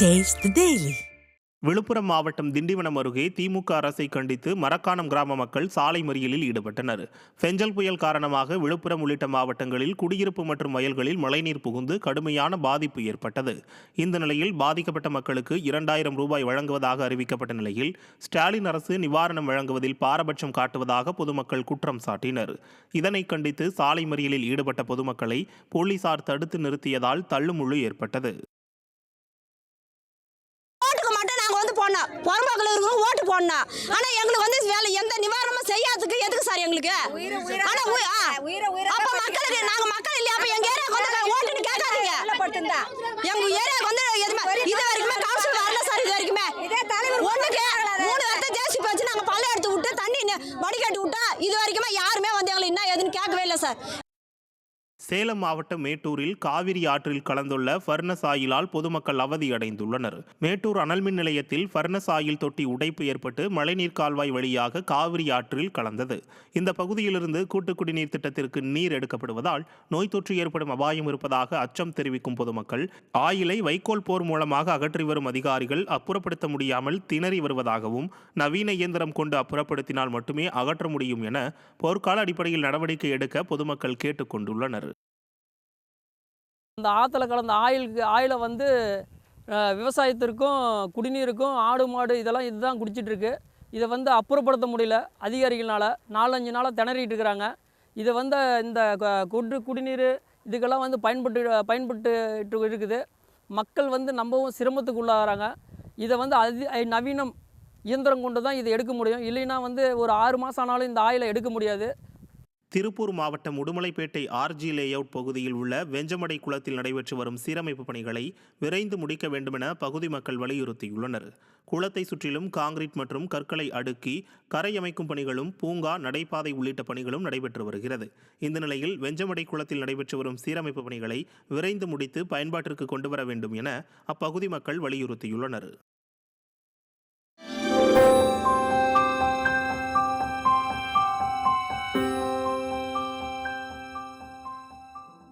Taste the Daily. Villupuram மாவட்டம் திண்டிவனம் அருகே திமுக அரசை கண்டித்து மரக்காணம் கிராம மக்கள் சாலை மறியலில் ஈடுபட்டனர். பெஞ்சல் புயல் காரணமாக விழுப்புரம் உள்ளிட்ட மாவட்டங்களில் குடியிருப்பு மற்றும் வயல்களில் மழைநீர் புகுந்து கடுமையான பாதிப்பு ஏற்பட்டது. இந்த நிலையில் பாதிக்கப்பட்ட மக்களுக்கு 2000 ரூபாய் வழங்குவதாக அறிவிக்கப்பட்ட நிலையில் ஸ்டாலின் அரசு நிவாரணம் வழங்குவதில் பாரபட்சம் காட்டுவதாக பொதுமக்கள் குற்றம் சாட்டினர். இதனை கண்டித்து சாலை மறியலில் ஈடுபட்ட பொதுமக்களை போலீசார் தடுத்து நிறுத்தியதால் தள்ளுமுள்ளு ஏற்பட்டது. பொறுமக்கள் இருக்கணும், ஓட்டு போடணும். ஆனா எங்களுக்கு வந்து வேலை எந்த நிவாரணமும் செய்யாததுக்கு எதுக்கு சார் எங்களுக்கு? அப்ப மக்களுக்கு நாங்க மக்கள் இல்லையா? அப்ப எங்க ஏரியாவுக்கு வந்து ஓட்டுன்னு கேட்காதீங்க. எங்க ஏரியாவுக்கு வந்து இது வரைக்குமே கவுன்சில் வரல சார். இது வரைக்குமே ஒண்ணுக்கு 3 வருஷம் ஜேசிபி வச்சு நாங்க பள்ளம் எடுத்து விட்டு தண்ணி வடிகட்டி விட்டா இது வரைக்குமே யாருமே வந்து எங்களை என்ன எதுன்னு கேட்கவே இல்லை சார். சேலம் மாவட்டம் மேட்டூரில் காவிரி ஆற்றில் கலந்துள்ள ஃபர்னஸ் ஆயிலால் பொதுமக்கள் அவதியடைந்துள்ளனர். மேட்டூர் அனல்மின் நிலையத்தில் ஃபர்னஸ் ஆயில் தொட்டி உடைப்பு ஏற்பட்டு மழைநீர் கால்வாய் வழியாக காவிரி ஆற்றில் கலந்தது. இந்த பகுதியிலிருந்து கூட்டு குடிநீர் திட்டத்திற்கு நீர் எடுக்கப்படுவதால் நோய் தொற்று ஏற்படும் அபாயம் இருப்பதாக அச்சம் தெரிவிக்கும் பொதுமக்கள் ஆயிலை வைக்கோல் போர் மூலமாக அகற்றி வரும் அதிகாரிகள் அப்புறப்படுத்த முடியாமல் திணறி வருவதாகவும் நவீன இயந்திரம் கொண்டு அப்புறப்படுத்தினால் மட்டுமே அகற்ற முடியும் என போர்க்கால அடிப்படையில் நடவடிக்கை எடுக்க பொதுமக்கள் கேட்டுக் கொண்டுள்ளனர். இந்த ஆற்றுல கலந்த ஆயிலை வந்து விவசாயத்திற்கும் குடிநீருக்கும் ஆடு மாடு இதுதான் குடிச்சிட்ருக்கு. இதை வந்து அப்புறப்படுத்த முடியல அதிகாரிகளால். 4-5 நாளாக திணறிட்டு இருக்கிறாங்க. இதை வந்து இந்த குடிநீர் இதுக்கெல்லாம் வந்து பயன்பட்டு இருக்குது. மக்கள் வந்து நம்பவும் சிரமத்துக்கு உள்ளாகிறாங்க. இதை வந்து நவீனம் இயந்திரம் கொண்டு தான் இதை எடுக்க முடியும். இல்லைன்னா வந்து ஒரு 6 மாதம் ஆனாலும் இந்த ஆயிலை எடுக்க முடியாது. திருப்பூர் மாவட்டம் உடுமலைப்பேட்டை ஆர்ஜி லேஅவுட் பகுதியில் உள்ள வெஞ்சமடை குளத்தில் நடைபெற்று வரும் சீரமைப்பு பணிகளை விரைந்து முடிக்க வேண்டுமென பகுதி மக்கள் வலியுறுத்தியுள்ளனர். குளத்தை சுற்றிலும் காங்கிரீட் மற்றும் கற்களை அடுக்கி கரை அமைக்கும் பணிகளும் பூங்கா நடைபாதை உள்ளிட்ட பணிகளும் நடைபெற்று வருகிறது. இந்த நிலையில் வெஞ்சமடை குளத்தில் நடைபெற்று வரும் சீரமைப்பு பணிகளை விரைந்து முடித்து பயன்பாட்டிற்கு கொண்டுவர வேண்டும் என அப்பகுதி மக்கள் வலியுறுத்தியுள்ளனர்.